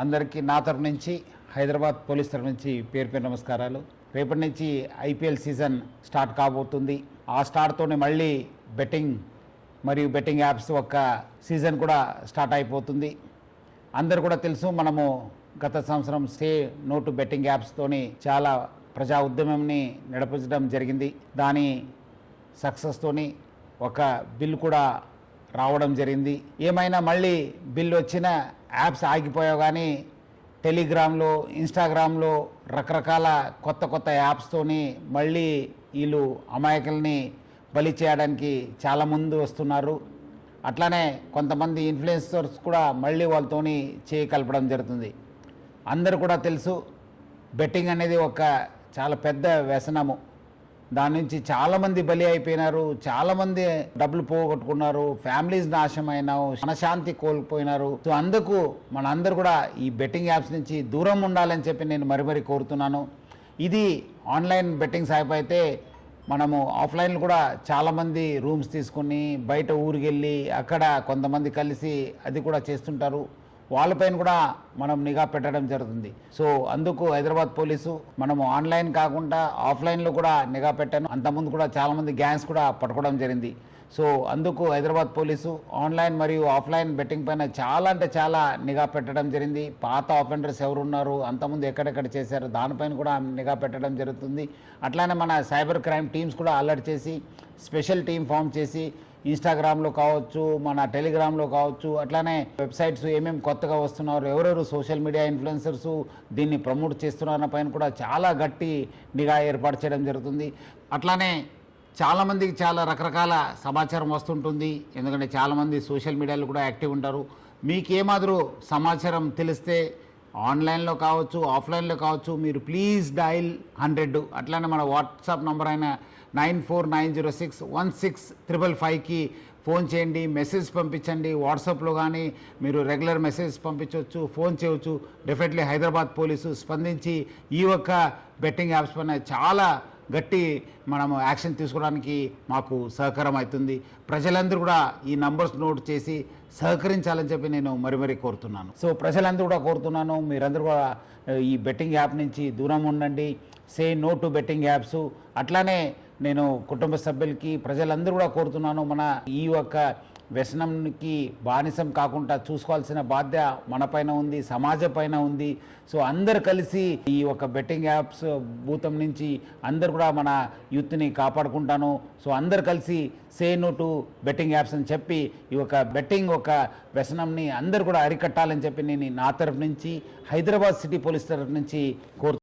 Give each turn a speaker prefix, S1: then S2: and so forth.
S1: అందరికీ నా తరపు నుంచి హైదరాబాద్ పోలీస్ తరపు నుంచి పేరు నమస్కారాలు. రేపటి నుంచి ఐపీఎల్ సీజన్ స్టార్ట్ కాబోతుంది. ఆ స్టార్ట్తోనే మళ్ళీ బెట్టింగ్ మరియు బెట్టింగ్ యాప్స్ ఒక సీజన్ కూడా స్టార్ట్ అయిపోతుంది. అందరు కూడా తెలుసు, మనము గత సంవత్సరం సే నో టు బెట్టింగ్ యాప్స్తోని చాలా ప్రజా ఉద్యమంని నడిపించడం జరిగింది. దాని సక్సెస్తోని ఒక బిల్ కూడా రావడం జరిగింది. ఏమైనా మళ్ళీ బిల్ వచ్చిన యాప్స్ ఆగిపోయావు, కానీ టెలిగ్రామ్లో, ఇన్స్టాగ్రామ్లో రకరకాల కొత్త యాప్స్తోని మళ్ళీ వీళ్ళు అమాయకుల్ని బలి చేయడానికి చాలా ముందు వస్తున్నారు. అట్లానే కొంతమంది ఇన్ఫ్లుయెన్సర్స్ కూడా మళ్ళీ వాళ్ళతోని చేయి కలపడం జరుగుతుంది. అందరూ కూడా తెలుసు, బెట్టింగ్ అనేది ఒక చాలా పెద్ద వ్యసనము. దాని నుంచి చాలామంది బలి అయిపోయినారు, చాలామంది డబ్బులు పోగొట్టుకున్నారు, ఫ్యామిలీస్ నాశనమైనారు, మనశాంతి కోల్పోయినారు. సో అందుకు మనందరూ కూడా ఈ బెట్టింగ్ యాప్స్ నుంచి దూరం ఉండాలని చెప్పి నేను మరీ కోరుతున్నాను. ఇది ఆన్లైన్ బెట్టింగ్స్ అయిపోతే మనము ఆఫ్లైన్లో కూడా చాలామంది రూమ్స్ తీసుకుని బయట ఊరికి వెళ్ళి అక్కడ కొంతమంది కలిసి అది కూడా చేస్తుంటారు. వాళ్ళపైన కూడా మనం నిఘా పెట్టడం జరుగుతుంది. సో అందుకు హైదరాబాద్ పోలీసు మనము ఆన్లైన్ కాకుండా ఆఫ్లైన్లో కూడా నిఘా పెట్టాను. అంతకుముందు కూడా చాలామంది గ్యాంగ్స్ కూడా పట్టుకోవడం జరిగింది. సో అందుకు హైదరాబాద్ పోలీసు ఆన్లైన్ మరియు ఆఫ్లైన్ బెట్టింగ్ పైన చాలా నిఘా పెట్టడం జరిగింది. పాత ఆఫెండర్స్ ఎవరున్నారు, అంతకుముందు ఎక్కడెక్కడ చేశారు, దానిపైన కూడా నిఘా పెట్టడం జరుగుతుంది. అట్లానే మన సైబర్ క్రైమ్ టీమ్స్ కూడా అలర్ట్ చేసి స్పెషల్ టీం ఫామ్ చేసి ఇన్స్టాగ్రామ్లో కావచ్చు, మన టెలిగ్రామ్లో కావచ్చు, అట్లానే వెబ్సైట్స్ ఏమేమి కొత్తగా వస్తున్నారు, ఎవరెవరు సోషల్ మీడియా ఇన్ఫ్లుయెన్సర్స్ దీన్ని ప్రమోట్ చేస్తున్న పైన కూడా చాలా గట్టి నిఘా ఏర్పాటు చేయడం జరుగుతుంది. అట్లానే చాలామందికి చాలా రకరకాల సమాచారం వస్తుంటుంది. ఎందుకంటే చాలామంది సోషల్ మీడియాలో కూడా యాక్టివ్ ఉంటారు. మీకు ఏమాదిరు సమాచారం తెలిస్తే ఆన్లైన్లో కావచ్చు, ఆఫ్లైన్లో కావచ్చు, మీరు ప్లీజ్ డయల్ 100. అట్లానే మన వాట్సాప్ నంబర్ అయిన 9490616555కి ఫోన్ చేయండి, మెసేజ్ పంపించండి. వాట్సాప్లో కానీ మీరు రెగ్యులర్ మెసేజ్ పంపించవచ్చు, ఫోన్ చేయవచ్చు. డెఫినెట్లీ హైదరాబాద్ పోలీసు స్పందించి ఈ ఒక్క బెట్టింగ్ యాప్స్ పైన చాలా గట్టి మనము యాక్షన్ తీసుకోవడానికి మాకు సహకారం అవుతుంది. ప్రజలందరూ కూడా ఈ నంబర్స్ నోట్ చేసి సహకరించాలని చెప్పి నేను మరీ కోరుతున్నాను. సో ప్రజలందరూ కూడా కోరుతున్నాను, మీరందరూ కూడా ఈ బెట్టింగ్ యాప్ నుంచి దూరం ఉండండి. Say no to betting apps. అట్లానే నేను కుటుంబ సభ్యులకి, ప్రజలందరూ కూడా కోరుతున్నాను, మన ఈ యొక్క వ్యసనంకి బానిసం కాకుండా చూసుకోవాల్సిన బాధ్యత మన పైన ఉంది, సమాజం పైన ఉంది. సో అందరు కలిసి ఈ ఒక బెట్టింగ్ యాప్స్ భూతం నుంచి అందరు కూడా మన యూత్ని కాపాడుకుంటాను. సో అందరు కలిసి say no to betting apps అని చెప్పి ఈ ఒక బెట్టింగ్ ఒక వ్యసనంని అందరు కూడా అరికట్టాలని చెప్పి నేను నా తరఫు నుంచి, హైదరాబాద్ సిటీ పోలీస్ తరఫు నుంచి కోరుతున్నాను.